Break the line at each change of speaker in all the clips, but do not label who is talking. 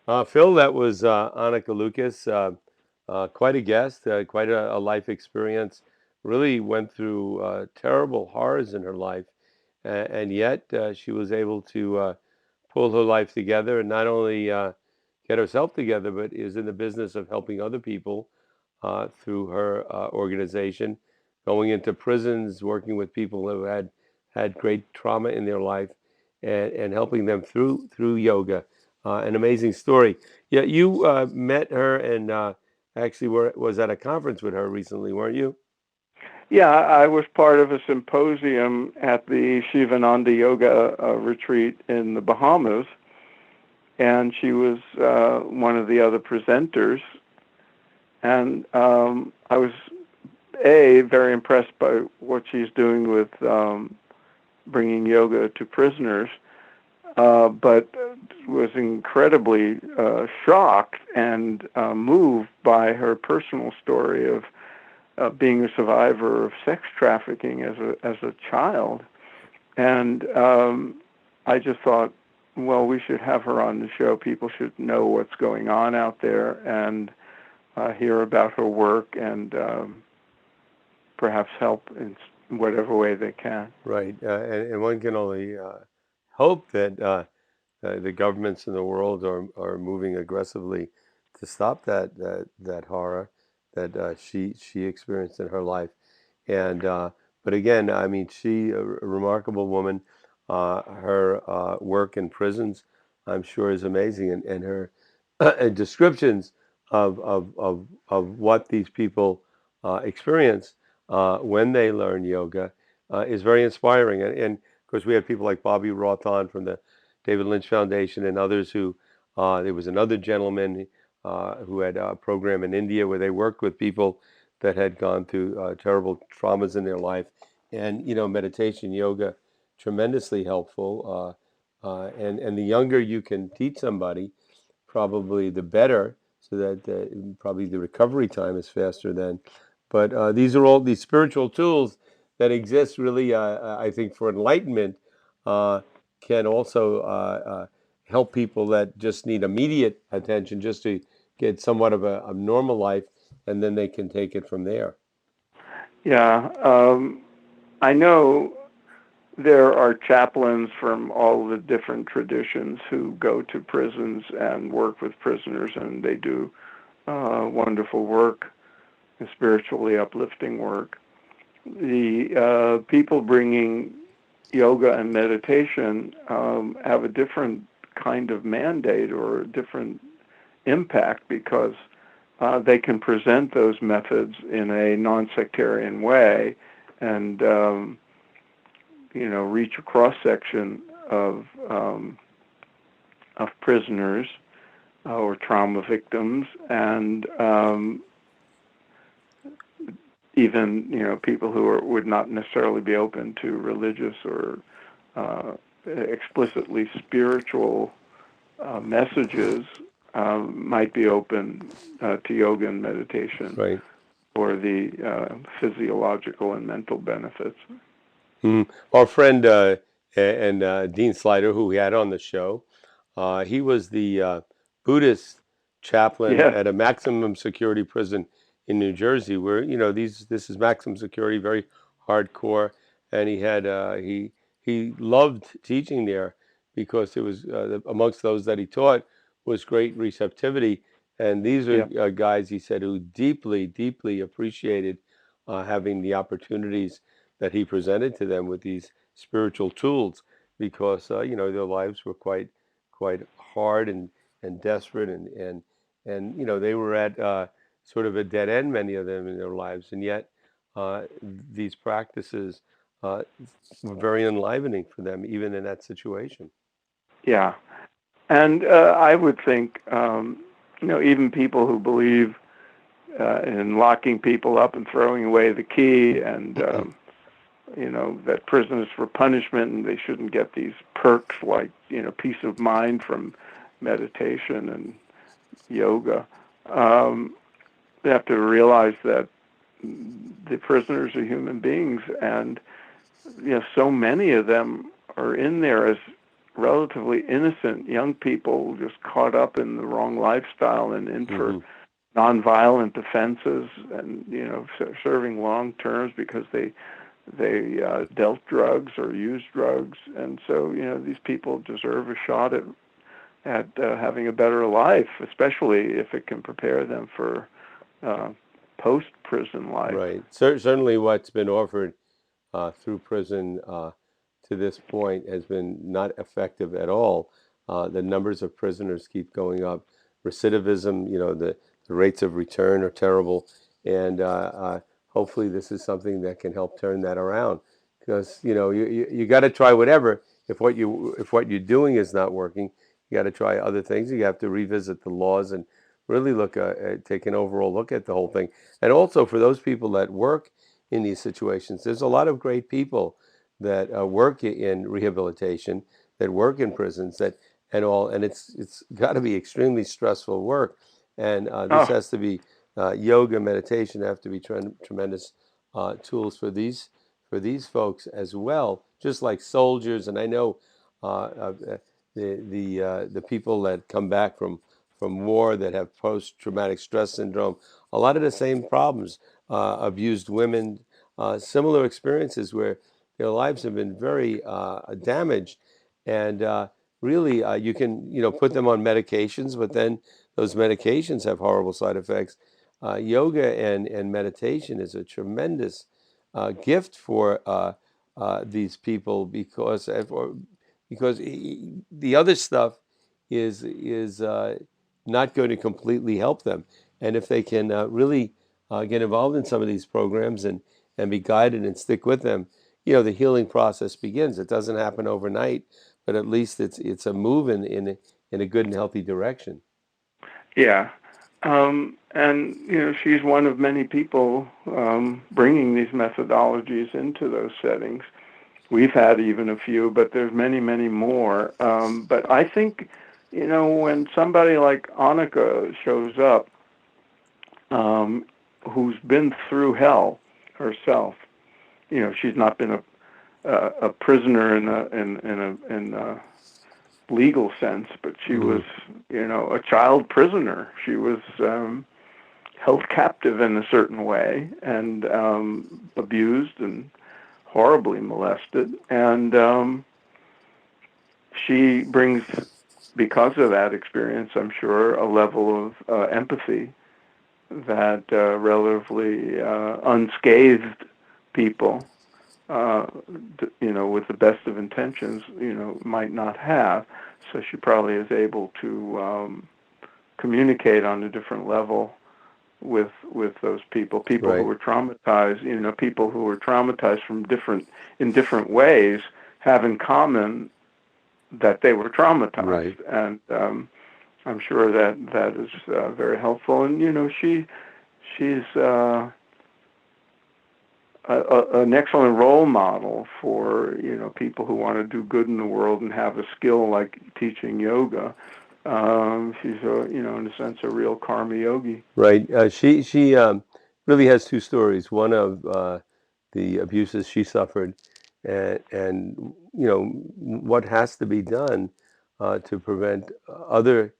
Phil, that was Anneke Lucas. Quite a guest, quite a life experience. Really went through terrible horrors in her life, and yet she was able to pull her life together and not only get herself together, but is in the business of helping other people through her organization, going into prisons, working with people who had great trauma in their life, and helping them through yoga. An amazing story. Yeah, you met her and actually was at a conference with her recently, weren't you?
Yeah, I was part of a symposium at the Shivananda Yoga retreat in the Bahamas, and she was one of the other presenters. And I was very impressed by what she's doing with bringing yoga to prisoners, but was incredibly shocked and moved by her personal story of being a survivor of sex trafficking as a child. And I just thought, well, we should have her on the show. People should know what's going on out there and hear about her work and perhaps help in whatever way they can.
Right, and one can only hope that the governments in the world are moving aggressively to stop that horror that she experienced in her life. And but again, I mean, she a remarkable woman. Her work in prisons, I'm sure, is amazing, and her descriptions of what these people experience when they learn yoga is very inspiring. And of course, we had people like Bobby Roth on from the David Lynch Foundation and others who. There was another gentleman who had a program in India where they worked with people that had gone through terrible traumas in their life, and meditation, yoga, tremendously helpful. And the younger you can teach somebody, probably the better, so that probably the recovery time is faster then. But these are all these spiritual tools that exist really, I think, for enlightenment, uh, can also help people that just need immediate attention just to get somewhat of a normal life, and then they can take it from there.
Yeah, I know there are chaplains from all the different traditions who go to prisons and work with prisoners, and they do wonderful work and spiritually uplifting work. The people bringing yoga and meditation have a different kind of mandate or a different impact because they can present those methods in a non-sectarian way and reach a cross section of prisoners or trauma victims and even people who would not necessarily be open to religious or explicitly spiritual messages might be open to yoga and meditation
Right.
for the physiological and mental benefits.
Our friend and Dean Slider, who we had on the show, he was the Buddhist chaplain
Yes.
at a maximum security prison in New Jersey, where this is maximum security, very hardcore, and he loved teaching there because it was amongst those that he taught was great receptivity, and these are
Yeah.
guys, he said, who deeply appreciated having the opportunities that he presented to them with these spiritual tools, because their lives were quite hard and desperate, and they were at sort of a dead end, many of them, in their lives, and yet these practices uh, were very enlivening for them even in that situation.
Yeah. And I would think, even people who believe in locking people up and throwing away the key and, that prison is for punishment and they shouldn't get these perks like, peace of mind from meditation and yoga. Um, they have to realize that the prisoners are human beings and, so many of them are in there as relatively innocent young people just caught up in the wrong lifestyle and in for
Hmm.
nonviolent offenses, and serving long terms because they dealt drugs or used drugs. And so these people deserve a shot at having a better life, especially if it can prepare them for uh, post prison life.
Right. Certainly, what's been offered through prison to this point has been not effective at all. The numbers of prisoners keep going up. Recidivism, the rates of return are terrible, and hopefully this is something that can help turn that around. Because you got to try whatever. If what you're doing is not working, you got to try other things. You have to revisit the laws and really take an overall look at the whole thing. And also for those people that work in these situations, there's a lot of great people that work in rehabilitation, that work in prisons, and it's got to be extremely stressful work, and this
Oh,
has to be yoga, meditation have to be tremendous tools for these folks as well, just like soldiers. And I know the people that come back from war that have post-traumatic stress syndrome, a lot of the same problems, abused women, similar experiences where their lives have been very damaged, and really you can put them on medications, but then those medications have horrible side effects. Yoga and meditation is a tremendous gift for these people because the other stuff is not going to completely help them. And if they can really get involved in some of these programs and be guided and stick with them, the healing process begins. It doesn't happen overnight, but at least it's a move in a good and healthy direction.
yeah. And she's one of many people bringing these methodologies into those settings. We've had even a few, but there's many, many more. But I think, when somebody like Annika shows up, um, who's been through hell herself, she's not been a prisoner in a legal sense, but she was,
Hmm.
a child prisoner. She was held captive in a certain way and abused and horribly molested. And she brings, because of that experience, I'm sure, a level of empathy that relatively unscathed people, uh, with the best of intentions, might not have. So she probably is able to communicate on a different level with those people who
Right,
were traumatized. People who were traumatized in different ways have in common that they were traumatized,
right,
and I'm sure that is very helpful. And she's an excellent role model for people who want to do good in the world and have a skill like teaching yoga. She's in a sense a real karma yogi.
right. She really has two stories. One of the abuses she suffered, and what has to be done to prevent other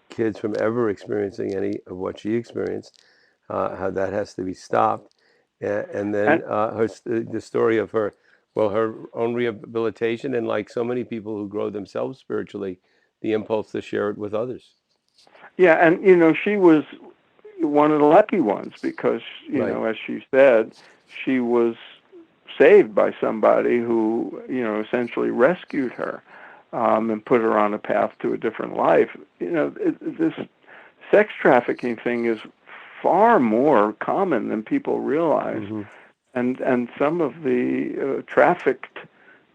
kids from ever experiencing any of what she experienced. How that has to be stopped, and then
And
the story of her own rehabilitation, and like so many people who grow themselves spiritually, the impulse to share it with others.
yeah, and she was one of the lucky ones because
Right.
as she said, she was saved by somebody who essentially rescued her, and put her on a path to a different life. This sex trafficking thing is far more common than people realize,
Hmm.
and some of the trafficked,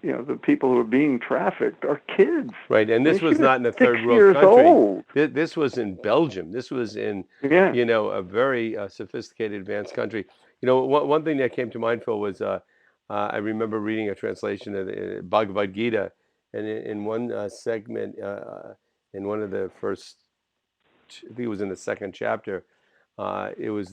the people who are being trafficked are kids.
Right, and
I
this
mean, she
was
was
not in a third
six
world
years
country.
old.
This was in Belgium. This was in,
Yeah,
a very sophisticated, advanced country. One thing that came to mind, Phil, was I remember reading a translation of the Bhagavad Gita, and in one segment, in one of the first, I think it was in the second chapter, it was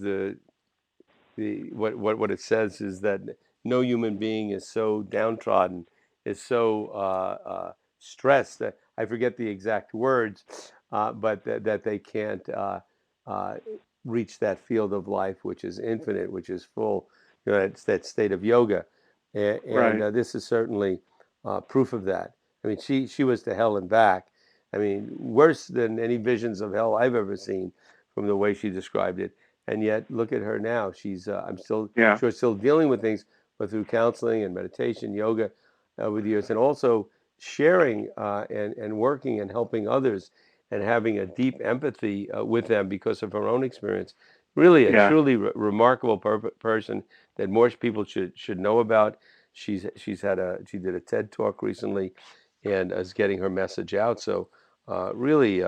what it says is that no human being is so downtrodden, is so stressed. I forget the exact words, but that they can't uh, reach that field of life which is infinite, which is full. It's that state of yoga, and
Right.
this is certainly proof of that. I mean, she was to hell and back. I mean, worse than any visions of hell I've ever seen, from the way she described it. And yet, look at her now. She's I'm still
Yeah.
sure still dealing with things, but through counseling and meditation, yoga, over the years, and also sharing and working and helping others and having a deep empathy with them because of her own experience. Really, a
Yes.
truly remarkable person that more people should know about. She did a TED talk recently, and is getting her message out. So really,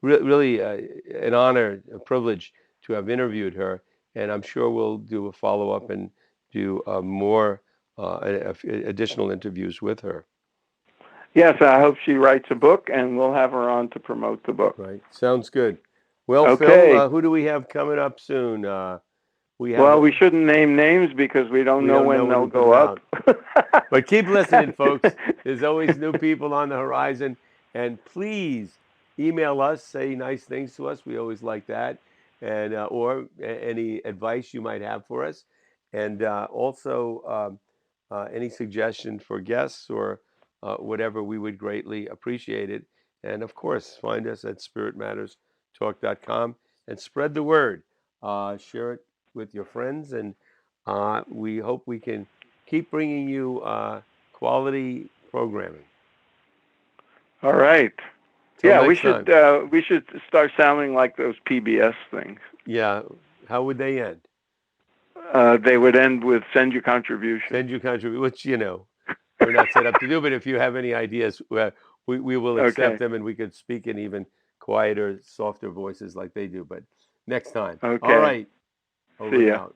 really an honor, a privilege to have interviewed her, and I'm sure we'll do a follow up and do more additional interviews with her.
Yes, I hope she writes a book, and we'll have her on to promote the book.
Right, sounds good. Well, Phil,
Okay.
who do we have coming up soon? We have
Well, we shouldn't name names because we don't
we
know
don't know
when
when
they'll
we put
go
them
up.
out. But keep listening, folks. There's always new people on the horizon. And please email us, say nice things to us. We always like that. And or any advice you might have for us. And also any suggestion for guests or whatever, we would greatly appreciate it. And of course, find us at spiritmatterstalk.com and spread the word. Share it with your friends, and we hope we can keep bringing you quality programming.
All right.
Till
Yeah, we
next
should
time.
uh, we should start sounding like those PBS things.
Yeah, how would they end?
They would end with "Send your contribution."
Send your contribution, which we're not set up to do. But if you have any ideas, we will accept
Okay.
them, and we could speak in even quieter, softer voices like they do. But next time. All
Okay.
right, over
See
and
ya.
out.